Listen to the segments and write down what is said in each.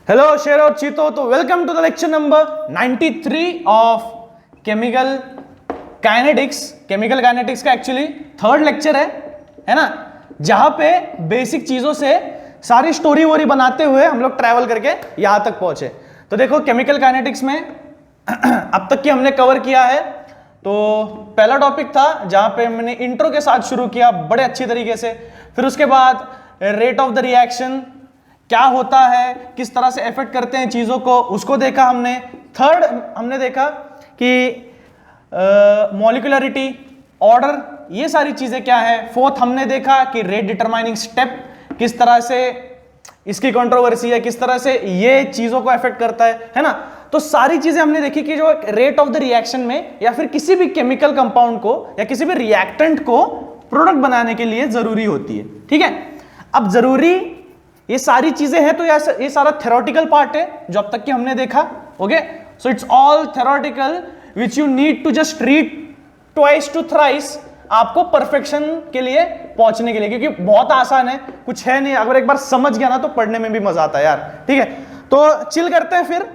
Hello शेर और चीतो, तो welcome to the lecture number 93 of chemical kinetics. Chemical kinetics का एक्चुअली थर्ड लेक्चर है ना, जहां पे बेसिक चीजों से सारी स्टोरी वोरी बनाते हुए हम लोग ट्रैवल करके यहां तक पहुंचे। तो देखो केमिकल काइनेटिक्स में अब तक की हमने कवर किया है। तो पहला टॉपिक था जहां पे मैंने इंट्रो के साथ शुरू किया बड़े अच्छी तरीके से, फिर उसके बाद रेट ऑफ द रिएक्शन क्या होता है, किस तरह से इफेक्ट करते हैं चीजों को, उसको देखा हमने। थर्ड हमने देखा कि मॉलिक्यूलरिटी, ऑर्डर, ये सारी चीजें क्या है। फोर्थ हमने देखा कि रेट डिटरमाइनिंग स्टेप किस तरह से इसकी कंट्रोवर्सी है, किस तरह से ये चीजों को इफेक्ट करता है ना। तो सारी चीजें हमने देखी कि जो रेट ऑफ द रिएक्शन में या फिर किसी भी केमिकल कंपाउंड को या किसी भी रिएक्टेंट को प्रोडक्ट बनाने के लिए जरूरी होती है। ठीक है, अब जरूरी ये सारी चीजें हैं, तो ये सारा थ्योरेटिकल पार्ट है जो अब तक कि हमने देखा। Okay, so it's all theoretical which you need to just read twice to thrice आपको परफेक्शन के लिए पहुंचने के लिए, क्योंकि बहुत आसान है, कुछ है नहीं। अगर एक बार समझ गया ना तो पढ़ने में भी मजा आता है यार। ठीक है, तो चिल करते हैं फिर,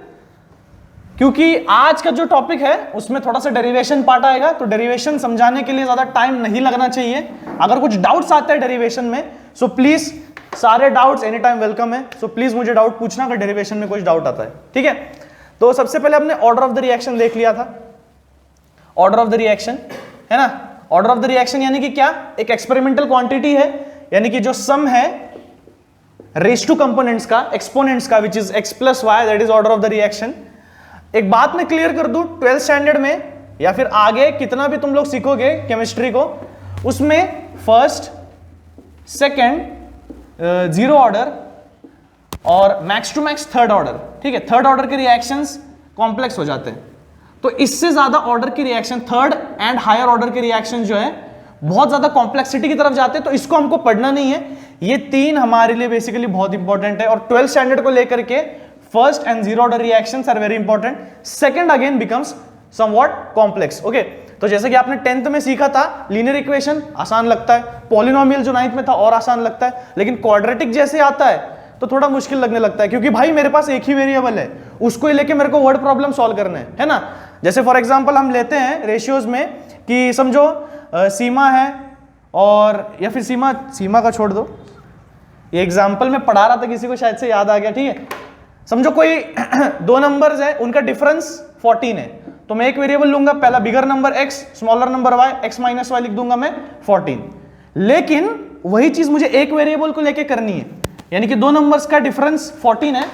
क्योंकि आज का जो टॉपिक है उसमें थोड़ा सा डेरिवेशन पार्ट आएगा। तो डेरिवेशन समझाने के लिए ज्यादा टाइम नहीं लगना चाहिए। अगर कुछ डाउट्स आते हैं डेरिवेशन में, सो प्लीज, सारे डाउट्स एनी टाइम वेलकम है। सो प्लीज मुझे डाउट पूछना अगर डेरिवेशन में कुछ डाउट आता है। ठीक है, तो सबसे पहले हमने ऑर्डर ऑफ द रिएक्शन देख लिया था। ऑर्डर ऑफ द रिएक्शन है ना, ऑर्डर ऑफ द रिएक्शन यानी कि क्या, एक एक्सपेरिमेंटल क्वांटिटी है, यानी कि जो सम है रेस टू कंपोनेंट्स का, एक्सपोनेंट्स का, which is x plus y, that is order of the reaction. एक बात मैं क्लियर कर दूं, 12th स्टैंडर्ड में या फिर आगे कितना भी तुम लोग सीखोगे केमिस्ट्री को, उसमें फर्स्ट, सेकेंड, जीरो ऑर्डर और max to max third order. ठीक है, थर्ड ऑर्डर के रिएक्शंस कॉम्प्लेक्स हो जाते हैं, तो इससे ज्यादा ऑर्डर की reaction, third and higher order के रिएक्शन जो है बहुत ज्यादा कॉम्प्लेक्सिटी की तरफ जाते हैं, तो इसको हमको पढ़ना नहीं है। ये तीन हमारे लिए बेसिकली बहुत इंपॉर्टेंट है, और 12th स्टैंडर्ड को लेकर के first and zero order reactions are very important. Second again becomes somewhat complex. Okay, तो जैसे कि आपने 10th में सीखा था, लीनियर इक्वेशन आसान लगता है, पॉलिनोमियल जो 9th में था और आसान लगता है, लेकिन क्वाड्रेटिक जैसे आता है तो थोड़ा मुश्किल लगने लगता है, क्योंकि भाई मेरे पास एक ही वेरिएबल है, उसको ही लेके मेरे को वर्ड प्रॉब्लम सॉल्व करना है ना। जैसे फॉर एग्जांपल हम लेते हैं रेशियोज में कि समझो सीमा है, और या फिर सीमा का छोड़ दो, ये एग्जांपल में पढ़ा रहा था, किसी को शायद से याद आ गया। ठीक है, समझो कोई दो नंबर्स है, उनका डिफरेंस 14 है, तो मैं एक वेरिएबल लूंगा, पहला bigger number x, smaller number y, x minus y लिख दूंगा मैं 14। लेकिन वही चीज मुझे एक वेरिएबल को लेके करनी है, यानी कि दो नंबर्स का डिफरेंस 14 है,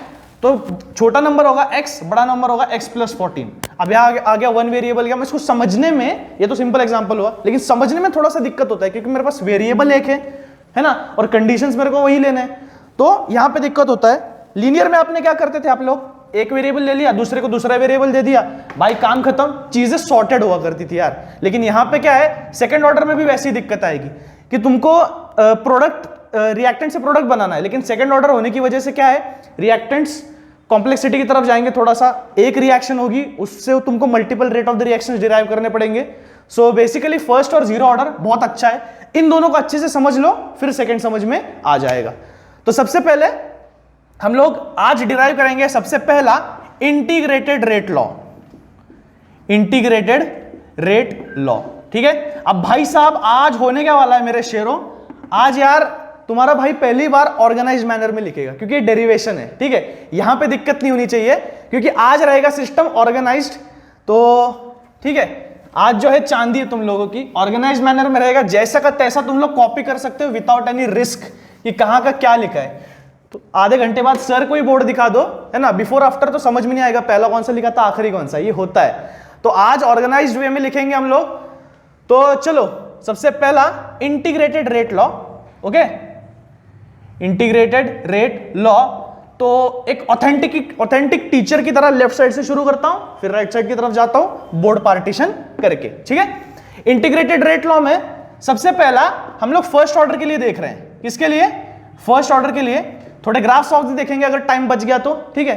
तो छोटा नंबर होगा x, बड़ा नंबर होगा x प्लस 14। अब यहाँ आ गया वन वेरिएबल गया। मैं इसको समझने में, ये तो सिंपल एग्जांपल हुआ, लेकिन समझने में थोड़ा सा दिक्कत होता है, क्योंकि मेरे पास वेरिएबल एक है ना, और कंडीशंस मेरे को वही लेने हैं, तो यहाँ पे दिक्कत होता है। लीनियर में आपने क्या करते थे आप लोग, एक वेरिएबल ले लिया, दूसरे को दूसरा वेरिएबल दे दिया, भाई काम खत्म, चीजें सॉर्टेड हुआ करती थी यार। लेकिन यहाँ पे क्या है, सेकंड ऑर्डर में भी वैसी दिक्कत आएगी कि तुमको प्रोडक्ट, रिएक्टेंट से प्रोडक्ट बनाना है, लेकिन सेकंड ऑर्डर होने की वजह से क्या है, रिएक्टेंट्स कॉम्प्लेक्सिटी की तरफ जाएंगे थोड़ा सा, एक रिएक्शन होगी, उससे तुमको multiple rate of the reactions derive करने पड़ेंगे। सो बेसिकली फर्स्ट और जीरो ऑर्डर बहुत अच्छा है, इन दोनों को अच्छे से समझ लो, फिर सेकंड समझ में आ जाएगा। तो सबसे पहले हम लोग आज डिराइव करेंगे सबसे पहला integrated rate law. Integrated rate law, ठीक है। अब भाई साहब आज होने क्या वाला है मेरे शेरों, आज यार तुम्हारा भाई पहली बार ऑर्गेनाइज मैनर में लिखेगा, क्योंकि ये डेरिवेशन है। ठीक है, यहां पे दिक्कत नहीं होनी चाहिए, क्योंकि आज रहेगा सिस्टम ऑर्गेनाइज्ड। तो ठीक है, आज जो है चांदी है तुम लोगों की, ऑर्गेनाइज मैनर में रहेगा, जैसा का तैसा तुम लोग कॉपी कर सकते हो विदाउट एनी रिस्क कि कहां का क्या लिखा है। तो आधे घंटे बाद सर कोई बोर्ड दिखा दो, है ना, बिफोर आफ्टर तो समझ में नहीं आएगा पहला कौन सा लिखा था आखिरी कौन सा, ये होता है। तो आज ऑर्गेनाइज्ड वे में लिखेंगे हम लोग। तो चलो सबसे पहला integrated rate law. Okay, integrated rate law, तो एक ऑथेंटिक टीचर की तरह लेफ्ट साइड से शुरू करता हूं, फिर राइट साइड की तरफ जाता हूं बोर्ड पार्टीशन करके। ठीक है, इंटीग्रेटेड रेट लॉ में सबसे पहला हम लोग फर्स्ट ऑर्डर के लिए देख रहे हैं। किसके लिए, फर्स्ट ऑर्डर के लिए। थोड़े ग्राफ्स ऑफ देखेंगे अगर टाइम बच गया तो। ठीक है,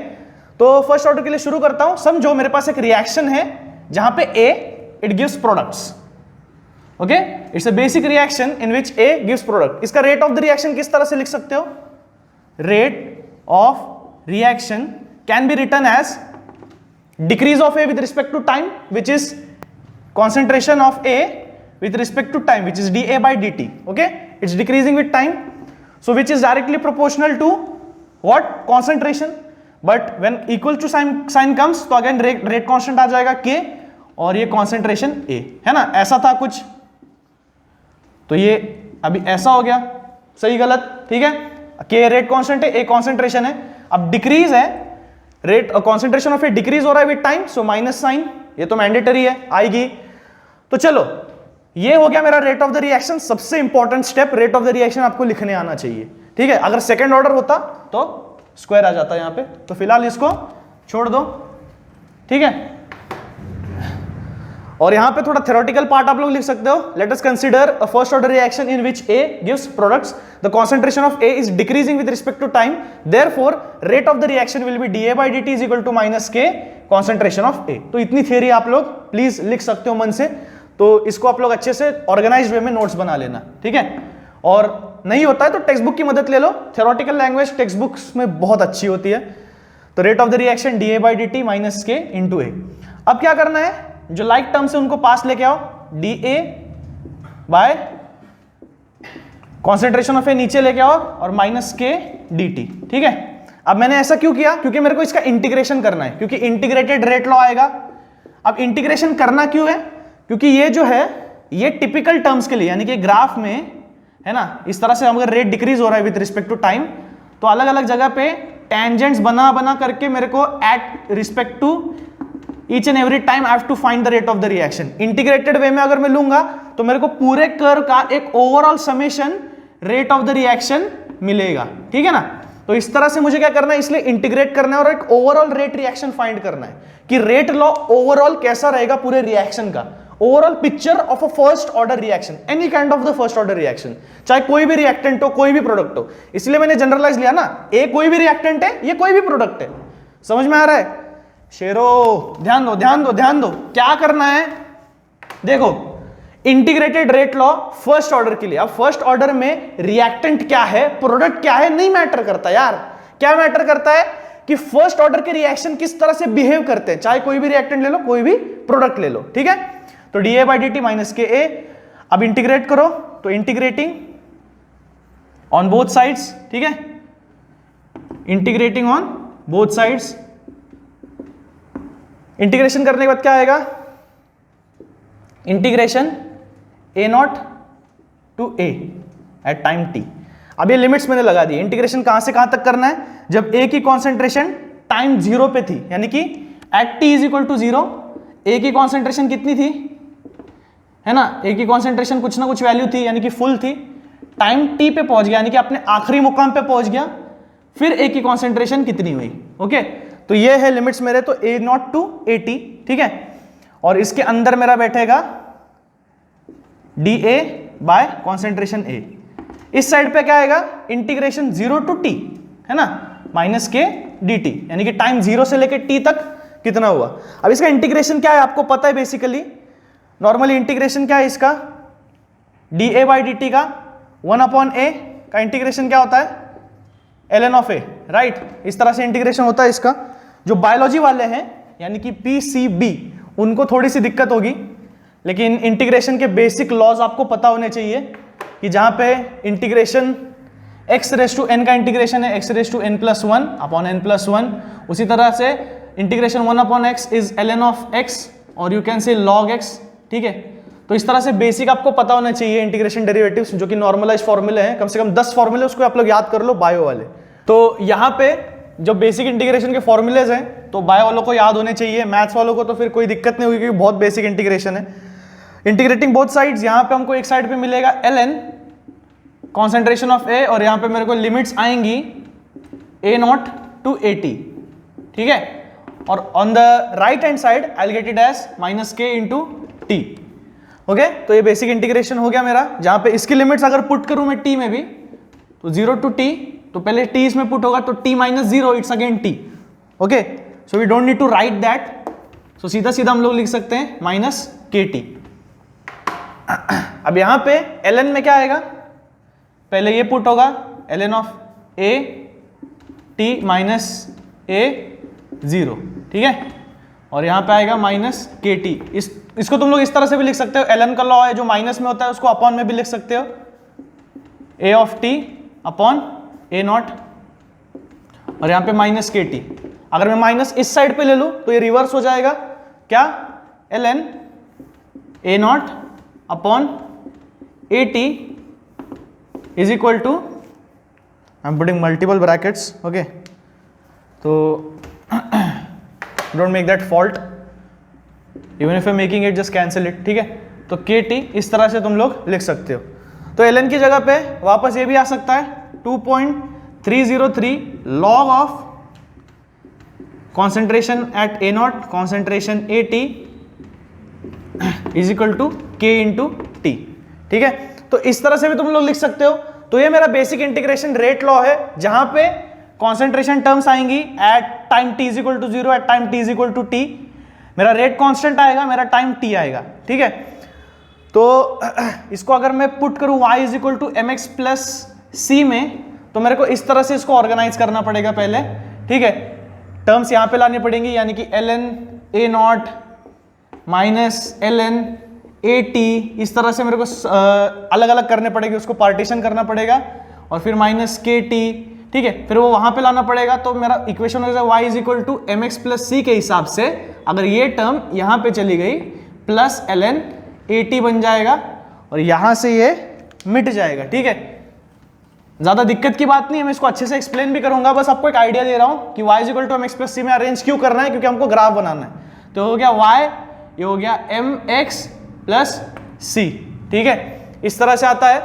तो फर्स्ट ऑर्डर के लिए शुरू करता हूं। समझो मेरे पास एक रिएक्शन है जहां पे A it gives products. Okay, it's a basic reaction in which A gives product. इसका रेट ऑफ द रिएक्शन किस तरह से लिख सकते हो, rate of reaction can be written as decrease of A with respect to time, which is concentration of A with respect to time, which is dA by dt. Okay, it's decreasing with time, so which is directly proportional to what? Concentration. But when equal to sign comes, तो again rate constant आ जाएगा K और ये concentration A, है ना? ऐसा था कुछ, तो ये अभी ऐसा हो गया, सही गलत, ठीक है? K रेट कांस्टेंट है, A कॉन्सेंट्रेशन है. अब डिक्रीज है, rate concentration of A decrease हो रहा है with time, so minus sign, ये तो मैंडेटरी है, आएगी. तो चलो, ये हो गया मेरा रेट ऑफ द रिएक्शन. सबसे important step, rate of the reaction आपको लिखने आना चाहिए, ठीक है? अगर सेकंड ऑर्डर होता तो स्क्वायर आ जाता है यहां पे, तो फिलहाल इसको छोड़ दो, ठीक है? और यहां पे थोड़ा थ्योरेटिकल पार्ट आप लोग लिख सकते हो. Let us consider a first order reaction in which A gives products, the concentration of A is decreasing with respect to time, therefore rate of the reaction will be dA by dt is equal to minus K concentration of A. तो इतनी theory आप लोग please लिख सकते हो मन से. तो इसको आप लोग अच्छे से ऑर्गेनाइज्ड वे में नोट्स बना लेना, ठीक है? और नहीं होता है तो टेक्स्ट बुक की मदद ले लो. थ्योरेटिकल लैंग्वेज टेक्स्ट बुक्स में बहुत अच्छी होती है. तो rate of the reaction dA by dt minus K into A. अब क्या करना है, जो लाइक टर्म से उनको पास लेके आओ, dA बाय कॉन्सेंट्रेशन ऑफ ए नीचे लेके आओ और माइनस K dt, ठीक है? अब मैंने ऐसा क्यों किया? क्योंकि मेरे को इसका इंटीग्रेशन करना है, क्योंकि इंटीग्रेटेड रेट लॉ आएगा. अब इंटीग्रेशन करना क्यों है? क्योंकि ये जो है ये टिपिकल टर्म्स के लिए, यानी कि ग्राफ में है ना, इस तरह से अगर रेट डिक्रीज हो रहा है विद रिस्पेक्ट टू टाइम, तो अलग अलग जगह पे टेंजेंट्स बना करके मेरे को at respect to each and every time I have to find the rate of the reaction. Integrated way में अगर मैं लूंगा तो मेरे को पूरे कर्व का एक overall summation rate of the reaction मिलेगा, ठीक है ना? तो इस तरह से मुझे क्या करना है, इसलिए इंटीग्रेट करना है और एक ओवरऑल रेट रिएक्शन फाइंड करना है कि रेट लॉ ओवरऑल कैसा रहेगा पूरे रिएक्शन का. Overall picture of a first order reaction, any kind of the first order reaction, चाहे कोई भी रिएक्टेंट हो, कोई भी प्रोडक्ट हो. इसलिए मैंने जनरलाइज लिया ना, ए कोई भी रिएक्टेंट है, ये कोई भी प्रोडक्ट है. समझ में आ रहा है? शेरो ध्यान दो ध्यान दो ध्यान दो. क्या करना है देखो, integrated rate law first order के लिए. अब फर्स्ट ऑर्डर में रिएक्टेंट क्या है, प्रोडक्ट क्या है, नहीं मैटर करता यार. क्या मैटर करता है कि फर्स्ट ऑर्डर के रिएक्शन किस तरह से बिहेव करते हैं, चाहे कोई भी रिएक्टेंट ले लो, कोई भी प्रोडक्ट ले लो, ठीक है? तो dA by dt minus K A. अब इंटीग्रेट करो, तो इंटीग्रेटिंग ऑन बोथ साइड्स, ठीक है? Integrating on both sides. Integration करने के बाद क्या आएगा? Integration A not to A at time t. अब ये लिमिट्स मैंने लगा दी. इंटीग्रेशन कहां से कहां तक करना है? जब A की कॉन्सेंट्रेशन टाइम 0 पे थी, यानी कि at t is equal to 0, A की कॉन्सेंट्रेशन कितनी थी, है ना? A की कॉन्सेंट्रेशन कुछ ना कुछ वैल्यू थी, यानी कि फुल थी. टाइम t पे पहुंच गया, यानी कि अपने आखिरी मुकाम पे पहुंच गया, फिर A की कॉन्सेंट्रेशन कितनी हुई. ओके, तो ये है लिमिट्स मेरे. तो A नॉट टू AT, ठीक है? और इसके अंदर मेरा बैठेगा dA बाय कॉन्सेंट्रेशन A. इस साइड पे क्या आएगा? इंटीग्रेशन 0 टू t, है ना, माइनस K dt, यानी कि टाइम 0 से लेके t तक कितना हुआ. अब इसका इंटीग्रेशन क्या है आपको पता है बेसिकली. नॉर्मली इंटीग्रेशन क्या है इसका, dA बाई dt का 1 अपॉन a का इंटीग्रेशन क्या होता है, ln ऑफ a, राइट? इस तरह से इंटीग्रेशन होता है इसका. जो बायोलॉजी वाले हैं यानी कि PCB, उनको थोड़ी सी दिक्कत होगी, लेकिन इंटीग्रेशन के बेसिक लॉज आपको पता होने चाहिए कि जहां पे integration x raise to n का इंटीग्रेशन है x raise to n plus 1 upon n plus 1, उसी तरह से integration 1 upon x is ln of x और you can say log x, ठीक है? तो इस तरह से बेसिक आपको पता होना चाहिए इंटीग्रेशन डेरिवेटिव्स, जो कि नॉर्मलाइज फॉर्मूले हैं, कम से कम 10 फॉर्मूले उसको आप लोग याद कर लो बायो वाले. तो यहाँ पे जो बेसिक इंटीग्रेशन के फॉर्मूलेज हैं तो बायो वालों को याद होने चाहिए, मैथ्स वालों को तो फिर कोई दिक्कत नहीं होगी क्योंकि बहुत बेसिक इंटीग्रेशन है. इंटीग्रेटिंग बोथ साइड्स, यहाँ पे हमको एक साइड पे मिलेगा ln कॉन्सेंट्रेशन ऑफ A और यहाँ पे मेरे को लिमिट्स आएंगी A नॉट टू AT, ठीक है? और on the right hand side I will get it as minus K into T. Okay, तो ये बेसिक इंटीग्रेशन हो गया मेरा, जहां पे इसकी लिमिट्स अगर पुट करूं मैं t में भी तो 0 टू t, तो पहले t इसमें पुट होगा तो t minus 0 it's again t. Okay, so we don't need to write that, so सीधा सीधा हम लोग लिख सकते हैं माइनस KT. अब यहां पे ln में क्या आएगा, पहले ये पुट होगा ln of A t minus A0, ठीक है, और यहाँ पे आएगा माइनस KT। इसको तुम लोग इस तरह से भी लिख सकते हो, ln का लॉ है जो माइनस में होता है उसको अपॉन में भी लिख सकते हो, A of t upon A0, और यहाँ पे माइनस KT। अगर मैं माइनस इस साइड पे ले लूँ तो ये रिवर्स हो जाएगा, क्या, ln A0 upon AT is equal to, I am putting multiple brackets, okay, तो don't make that fault, even if I making it just cancel it, ठीक है। तो KT इस तरह से तुम लोग लिख सकते हो। तो ln की जगह पे वापस ये भी आ सकता है 2.303 log of concentration at A0 concentration AT is equal to K into T, ठीक है। तो इस तरह से भी तुम लोग लिख सकते हो। तो ये मेरा बेसिक इंटीग्रेशन रेट लॉ है, जहां पे कॉन्सेंट्रेशन टर्म्स आएंगी at time t is equal to 0, at time t is equal to t, मेरा रेट कांस्टेंट आएगा, मेरा टाइम t आएगा, ठीक है। तो इसको अगर मैं पुट करूं y is equal to mx plus c में, तो मेरे को इस तरह से इसको ऑर्गेनाइज करना पड़ेगा पहले, ठीक है। टर्म्स यहां पे लानी पड़ेंगी, यानी कि ln A0 minus ln AT, इस तरह से मेरे को अलग अलग करने पड़ेगी, उसको पार्टीशन करना पड़ेगा, और फिर माइनस KT, ठीक है, फिर वो वहां पे लाना पड़ेगा। तो मेरा इक्वेशन हो जाएगा y is equal to mx plus c के हिसाब से, अगर ये टर्म यहां पे चली गई प्लस ln AT बन जाएगा, और यहां से ये मिट जाएगा, ठीक है। ज्यादा दिक्कत की बात नहीं है, मैं इसको अच्छे से एक्सप्लेन भी करूंगा, बस आपको एक आइडिया दे रहा हूं कि y is equal to mx plus c में अरेंज क्यों करना है, क्योंकि हमको ग्राफ बनाना है। तो हो गया y, ये हो गया mx प्लस c, ठीक है, इस तरह से आता है।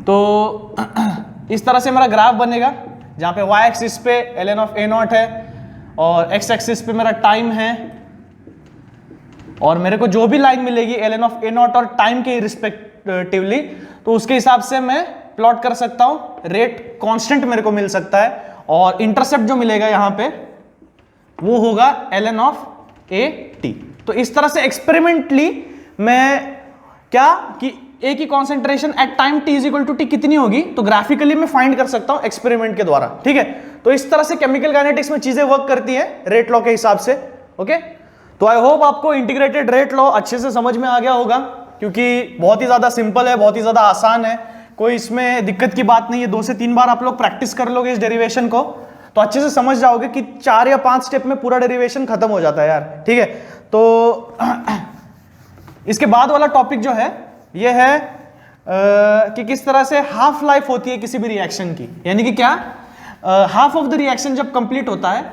तो इस तरह से मेरा ग्राफ बनेगा, जहां पे y एक्सिस पे ln ऑफ A0 है और x एक्सिस पे मेरा टाइम है, और मेरे को जो भी लाइन मिलेगी ln ऑफ A0 और टाइम के रिस्पेक्टिवली, तो उसके हिसाब से मैं प्लॉट कर सकता हूं, रेट कांस्टेंट मेरे को मिल सकता है, और इंटरसेप्ट जो मिलेगा यहां पे वो होगा ln ऑफ AT। तो इस तरह से एक्सपेरिमेंटली मैं क्या कि A की concentration at time t is equal to t कितनी होगी, तो ग्राफिकली मैं फाइंड कर सकता हूं एक्सपेरिमेंट के द्वारा, ठीक है। तो इस तरह से केमिकल काइनेटिक्स में चीजें वर्क करती हैं रेट लॉ के हिसाब से, ओके। तो आई होप आपको इंटीग्रेटेड रेट लॉ अच्छे से समझ में आ गया होगा, क्योंकि बहुत ही ज्यादा सिंपल है, बहुत ही ज्यादा आसान है, कोई इसमें दिक्कत की बात नहीं है। 2 से 3 बार आप लोग प्रैक्टिस कर लोगे इस डेरिवेशन को, तो अच्छे से समझ जाओगे कि 4 या 5 स्टेप में पूरा डेरिवेशन खत्म हो जाता है यार, ठीक है। तो इसके बाद वाला टॉपिक जो है ये है कि किस तरह से हाफ लाइफ होती है किसी भी रिएक्शन की, यानी कि क्या, हाफ ऑफ द रिएक्शन जब कंप्लीट होता है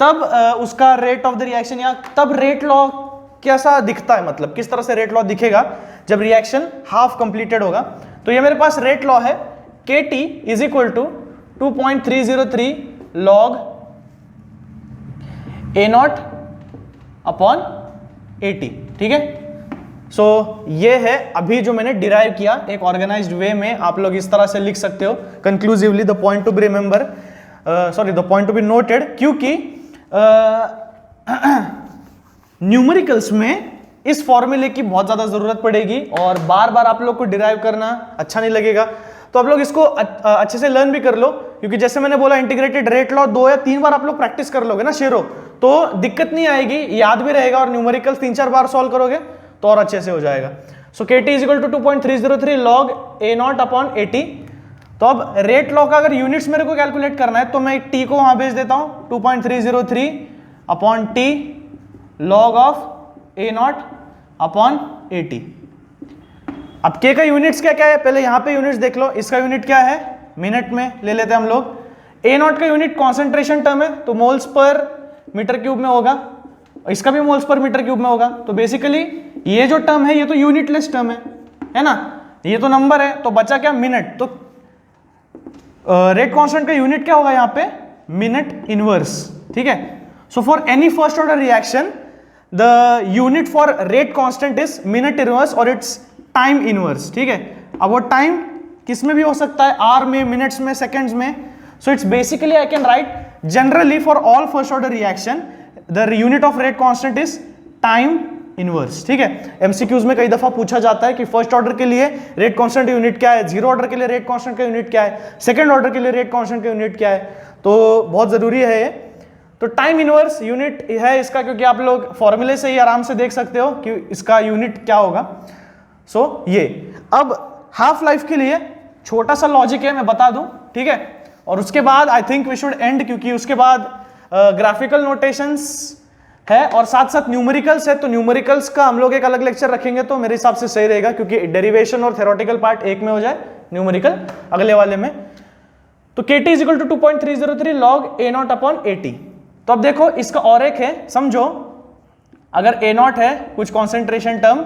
तब उसका रेट ऑफ द रिएक्शन, या तब रेट लॉ कैसा दिखता है, मतलब किस तरह से रेट लॉ दिखेगा जब रिएक्शन हाफ कंप्लीटेड होगा। तो ये मेरे पास रेट लॉ है, KT is equal to 2.303 log A0 upon AT, ठीक है। सो ये है अभी जो मैंने डिराइव किया एक ऑर्गेनाइज्ड वे में, आप लोग इस तरह से लिख सकते हो conclusively. The point to be remember, sorry, the point to be noted, क्योंकि न्यूमेरिकल्स में इस फॉर्मूले की बहुत ज्यादा जरूरत पड़ेगी, और बार बार आप लोग को डिराइव करना अच्छा नहीं लगेगा। तो आप लोग इसको अच्छे से लर्न भी कर लो, क्योंकि जैसे मैंने बोला इंटीग्रेटेड रेट लॉ 2 या 3 बार आप लोग प्रैक्टिस कर लोगे ना शेरो, तो दिक्कत नहीं आएगी, याद भी रहेगा, और न्यूमेरिकल्स 3-4 बार सॉल्व करोगे तो और अच्छे से हो जाएगा। So KT is equal to 2.303 log A0 upon AT। तो अब रेट लॉ का अगर यूनिट्स मेरे को कैलकुलेट करना है तो मैं T को वहां भेज देता हूं, 2.303 upon T log of A0 upon AT। अब K का यूनिट्स क्या क्या है, पहले यहां पे यूनिट्स देख लो। इसका यूनिट क्या है, मिनट में ले लेते हैं हम लोग। A0 का यूनिट कॉन्सेंट्रेशन टर्म है, तो मोल्स पर मीटर क्यूब में होगा, इसका भी मोल्स पर मीटर क्यूब में होगा। तो बेसिकली ये जो टर्म है ये तो यूनिटलेस टर्म है ना, ये तो नंबर है, तो बचा क्या, मिनट। तो रेट कांस्टेंट का यूनिट क्या होगा यहाँ पे, मिनट इनवर्स, ठीक है। So for any first order reaction the unit for rate constant is minute inverse और इट्स टाइम इनवर्स, ठीक है। अब वो टाइम किस में भी हो सकता है, आर में, मिनट्स में, सेकेंड्स में। So it's basically I can write generally for all first order reaction the unit of rate constant is time inverse. ठीक है, एमसीक्यूज में कई दफा पूछा जाता है कि फर्स्ट ऑर्डर के लिए रेट कांस्टेंट यूनिट क्या है, जीरो ऑर्डर के लिए रेट कांस्टेंट का यूनिट क्या है, सेकंड ऑर्डर के लिए रेट कांस्टेंट का यूनिट क्या है, तो बहुत जरूरी है ये। तो टाइम इनवर्स यूनिट है इसका, क्योंकि आप लोग फॉर्मूले से ही आराम से देख सकते हो कि इसका यूनिट क्या होगा। सो ये अब हाफ लाइफ के लिए छोटा सा लॉजिक है, मैं बता दूं, ठीक है, और उसके बाद I think we should end, क्योंकि उसके बाद ग्राफिकल नोटेशंस है और साथ साथ न्यूमेरिकल्स है। तो न्यूमेरिकल्स का हम लोग एक अलग लेक्चर रखेंगे तो मेरे हिसाब से सही रहेगा, क्योंकि डेरिवेशन और थ्योरेटिकल पार्ट एक में हो जाए, न्यूमेरिकल अगले वाले में। तो KT is equal to 2.303 log A0 upon AT। तो अब देखो इसका और एक है, समझो अगर A0 है कुछ कॉन्सेंट्रेशन टर्म,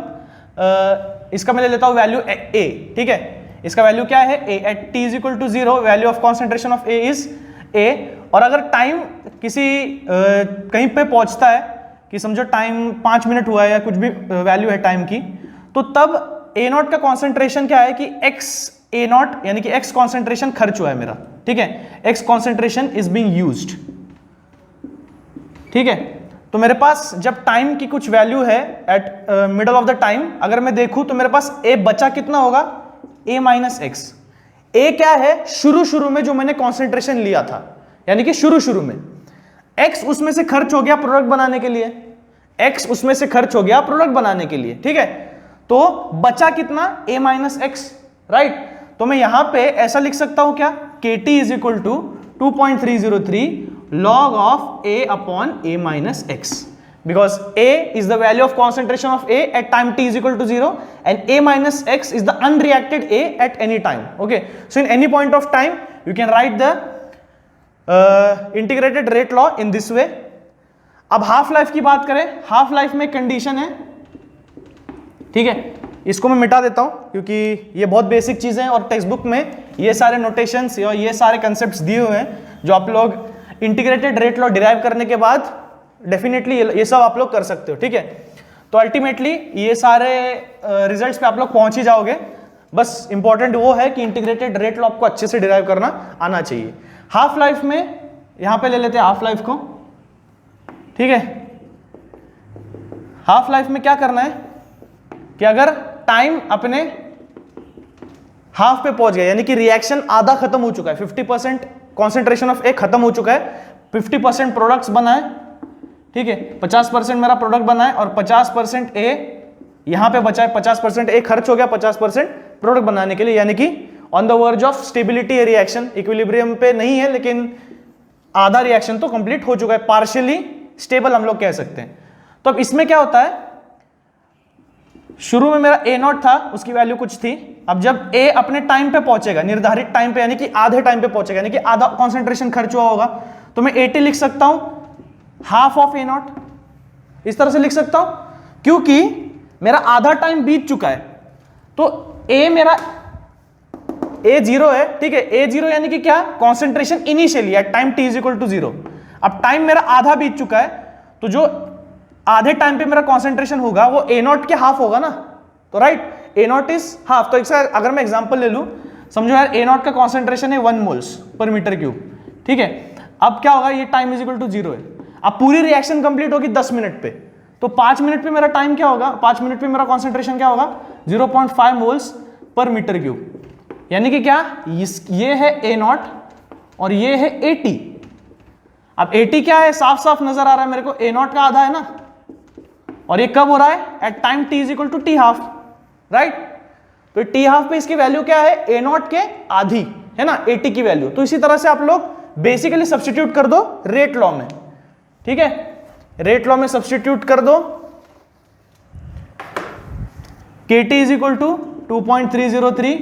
इसका मैं ले लेता हूं वैल्यू A, ठीक है, इसका वैल्यू क्या है A, at t is equal to 0 value of concentration of A is A। और अगर टाइम किसी कहीं पे पहुंचता है कि समझो टाइम 5 मिनट हुआ है या कुछ भी वैल्यू है टाइम की, तो तब A0 का कॉन्सेंट्रेशन क्या है कि x A0 यानी कि x कॉन्सेंट्रेशन खर्च हुआ है मेरा, ठीक है, x concentration is being used. ठीक है, तो मेरे पास जब टाइम की कुछ वैल्यू है eight middle of the time, अगर मैं देखूं तो मेरे पास A बचा कितना होगा, A माइनस एक्स। A क्या है, शुरू में जो मैंने कॉन्सेंट्रेशन लिया था, यानी कि शुरू में x उसमें से खर्च हो गया प्रोडक्ट बनाने के लिए, x उसमें से खर्च हो गया प्रोडक्ट बनाने के लिए, ठीक है, तो बचा कितना A माइनस एक्स, राइट। तो मैं यहां पे ऐसा लिख सकता हूं क्या, KT is equal to 2.303 log of A upon A minus x, because A is the value of concentration of A at time t is equal to 0 and A minus x is the unreacted A at any time. Okay, so in any point of time you can write the integrated rate law in this way. अब half life की बात करें, half life में condition है, ठीक है, इसको मैं मिटा देता हूं क्योंकि ये बहुत बेसिक चीजें हैं और टेक्स्ट बुक में ये सारे नोटेशंस और ये सारे कंसेप्ट्स दिए हुए हैं जो आप लोग इंटीग्रेटेड रेट लॉ डिराइव करने के बाद डेफिनेटली ये सब आप लोग कर सकते हो, ठीक है। तो अल्टीमेटली ये सारे रिजल्ट्स पे आप लोग पहुंच ही जाओगे, बस इंपॉर्टेंट वो है कि इंटीग्रेटेड रेट लॉ आपको अच्छे से डिराइव करना आना चाहिए। हाफ लाइफ में यहां पे ले लेते हैं हाफ लाइफ को, ठीक है। हाफ लाइफ में क्या करना है कि अगर टाइम अपने हाफ पे पहुंच गया, यानी कि रिएक्शन आधा खत्म हो चुका है, 50% कॉन्सेंट्रेशन ऑफ ए खत्म हो चुका है, 50% प्रोडक्ट्स बनाए, ठीक है, 50% मेरा प्रोडक्ट बना है और 50% ए यहां पे बचा है, 50% ए खर्च हो गया 50% प्रोडक्ट बनाने के लिए, यानी कि on the verge of stability है रिएक्शन, इक्विलिब्रियम पे नहीं है लेकिन आधा रिएक्शन तो कंप्लीट हो चुका है, पार्शियली स्टेबल हम लोग कह सकते हैं। तो अब इसमें क्या होता है, शुरू में मेरा A0 था, उसकी वैल्यू कुछ थी, अब जब A अपने टाइम पे पहुंचेगा, निर्धारित टाइम पे यानी कि आधे टाइम पे पहुंचेगा, यानी कि आधा कॉन्सेंट्रेशन खर्च हुआ होगा, तो मैं AT लिख सकता हूं हाफ ऑफ A0, इस तरह से लिख सकता हूं, क्योंकि मेरा आधा टाइम बीत चुका है। तो A मेरा A0 है, ठीक है, A0 यानी कि क्या, concentration initially at time t is equal to 0। अब टाइम मेरा आधा बीत चुका है, तो जो आधे टाइम पे मेरा कॉन्सेंट्रेशन होगा वो A0 के हाफ होगा ना, तो राइट, A0 इज हाफ। तो इसका अगर मैं एग्जांपल ले लूं, समझो यार A0 का कॉन्सेंट्रेशन है 1 मोल्स पर मीटर क्यूब, ठीक है, अब क्या होगा, ये टाइम इज इक्वल टू 0 है, अब पूरी रिएक्शन कंप्लीट होगी 10 मिनट पे, तो 5 मिनट पे मेरा टाइम क्या होगा, 5 मिनट पे मेरा कॉन्सेंट्रेशन क्या होगा, 0.5 मोल्स पर मीटर क्यूब, यानी कि क्या, ये है A0 और ये है AT। अब AT क्या है, साफ साफ नजर आ रहा है मेरे को, A0 का आधा है ना, और ये कब हो रहा है, at time t is equal to t half, right. तो t हाफ पे इसकी वैल्यू क्या है, A0 के आधी है ना, AT की वैल्यू। तो इसी तरह से आप लोग बेसिकली सब्स्टिट्यूट कर दो रेट लॉ में, ठीक है, रेट लॉ में सब्स्टिट्यूट कर दो, KT is equal to 2.303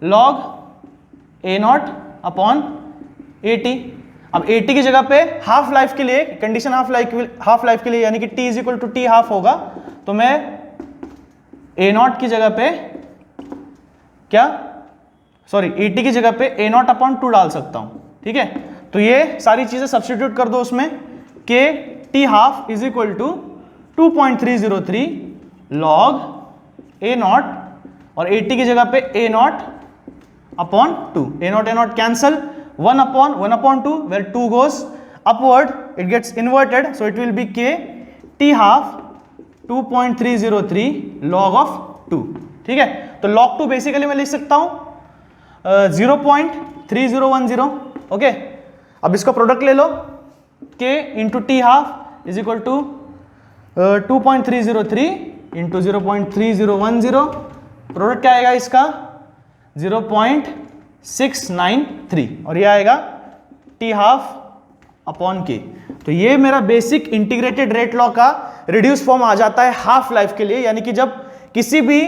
log A0 upon AT। अब AT की जगह पे हाफ लाइफ के लिए कंडीशन, हाफ लाइफ के लिए यानी कि t is equal to t half होगा, तो मैं A0 की जगह पे क्या, सॉरी AT की जगह पे A0 अपॉन 2 डाल सकता हूं, ठीक है। तो ये सारी चीजें सब्स्टिट्यूट कर दो उसमें, के t half is equal to 2.303 log A0 और AT की जगह पे A0 upon 2, A0 cancel, 1 upon 2, where 2 goes upward, it gets inverted, so it will be k t half 2.303 log of 2, ठीक है। तो log 2 बेसिकली मैं लिख सकता हूं 0.3010, ओके। अब इसका प्रोडक्ट ले लो, k into T half is equal to 2.303 into 0.3010, product क्या आएगा इसका 0.693, और ये आएगा टी हाफ अपॉन के। तो ये मेरा बेसिक इंटीग्रेटेड रेट लॉ का रिड्यूस फॉर्म आ जाता है हाफ लाइफ के लिए, यानी कि जब किसी भी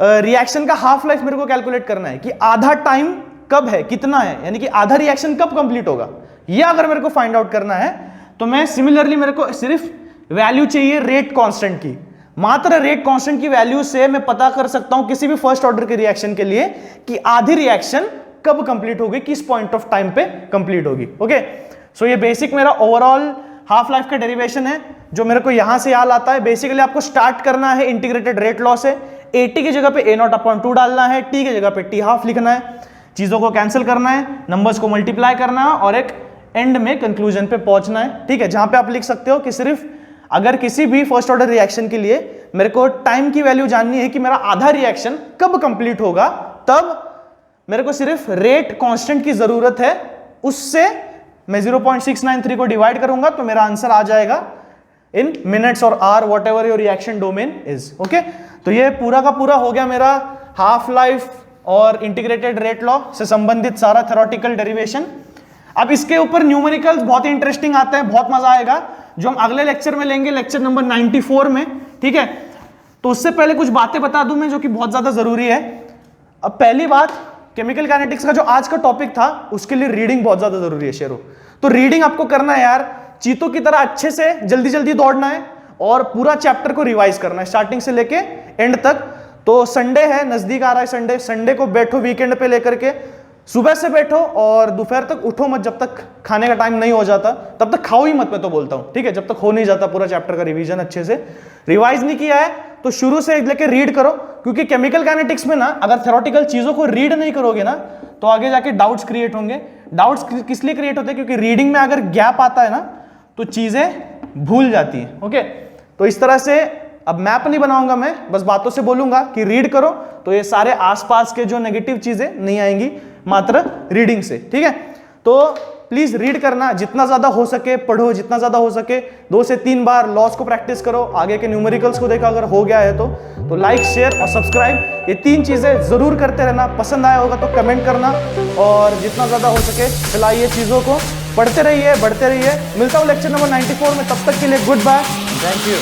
रिएक्शन का हाफ लाइफ मेरे को कैलकुलेट करना है कि आधा टाइम कब है, कितना है, यानी कि आधा रिएक्शन कब कंप्लीट होगा, ये अगर मेरे को फाइंड आउट करना है तो मैं सिमिलरली मेरे को सिर्फ वैल्यू चाहिए रेट कांस्टेंट की। मात्र रेट कांस्टेंट की वैल्यू से मैं पता कर सकता हूं किसी भी फर्स्ट ऑर्डर के रिएक्शन के लिए कि आधी रिएक्शन कब कंप्लीट होगी, किस पॉइंट ऑफ टाइम पे कंप्लीट होगी, ओके। सो ये बेसिक मेरा ओवरऑल हाफ लाइफ का डेरिवेशन है जो मेरे को यहां से याद आता है। बेसिकली आपको स्टार्ट करना है इंटीग्रेटेड रेट लॉ से, AT की जगह पे A0/2 डालना है, T की जगह पे टी हाफ लिखना है, चीजों को कैंसिल करना है, नंबर्स को मल्टीप्लाई करना है और एक एंड में कंक्लूजन पे पहुंचना है, ठीक है। जहां पे आप लिख सकते हो कि सिर्फ अगर किसी भी फर्स्ट ऑर्डर रिएक्शन के लिए मेरे को टाइम की वैल्यू जाननी है कि मेरा आधा रिएक्शन कब कंप्लीट होगा, तब मेरे को सिर्फ रेट कांस्टेंट की जरूरत है, उससे मैं 0.693 को डिवाइड करूंगा तो मेरा आंसर आ जाएगा इन मिनट्स और hour, whatever your reaction domain is, okay. तो ये पूरा का पूरा हो गया मेरा हाफ लाइफ और इंटीग्रेटेड रेट लॉ से संबंधित सारा थ्योरेटिकल डेरिवेशन। अब इसके ऊपर न्यूमेरिकल्स बहुत ही इंटरेस्टिंग आते हैं, बहुत मजा आएगा, जो हम अगले लेक्चर में लेंगे, लेक्चर नंबर 94 में, ठीक है। तो उससे पहले कुछ बातें बता दूं मैं जो कि बहुत ज्यादा जरूरी है। अब पहली बात, केमिकल काइनेटिक्स का जो आज का टॉपिक था उसके लिए रीडिंग बहुत ज्यादा जरूरी है शेरो। तो रीडिंग आपको करना है यार, चीतों की तरह अच्छे से जल्दी जल्दी दौड़ना है और पूरा चैप्टर को रिवाइज करना है स्टार्टिंग से लेके एंड तक। तो संडे है, नजदीक आ रहा है संडे, संडे को बैठो वीकेंड पे लेकर के, सुबह से बैठो और दोपहर तक उठो मत, जब तक खाने का टाइम नहीं हो जाता तब तक खाओ ही मत, मैं तो बोलता हूं, ठीक है, जब तक हो नहीं जाता पूरा चैप्टर का रिवीजन अच्छे से। रिवाइज नहीं किया है तो शुरू से लेके रीड करो, क्योंकि केमिकल काइनेटिक्स में ना अगर थ्योरेटिकल चीजों को रीड नहीं करोगे ना तो आगे जाके डाउट्स क्रिएट होंगे। डाउट्स किस लिए क्रिएट होते हैं, क्योंकि रीडिंग में अगर गैप आता है ना तो चीजें भूल जाती हैं, ओके। तो इस तरह से अब मैप नहीं बनाऊंगा मैं, बस बातों से बोलूंगा कि रीड करो, तो ये सारे आसपास के जो नेगेटिव चीजें नहीं आएंगी मात्र रीडिंग से, ठीक है। तो प्लीज रीड करना, जितना ज्यादा हो सके पढ़ो, जितना ज्यादा हो सके 2 से 3 बार लॉस को प्रैक्टिस करो, आगे के न्यूमेरिकल्स को देखो, अगर हो गया है तो लाइक, शेयर और सब्सक्राइब, ये 3 चीजें जरूर करते रहना। पसंद आया होगा तो कमेंट करना और जितना ज्यादा हो सके फैलाइए चीजों को, पढ़ते रहिए, बढ़ते रहिए। मिलता हूँ लेक्चर नंबर 94 में, तब तक के लिए गुड बाय, थैंक यू।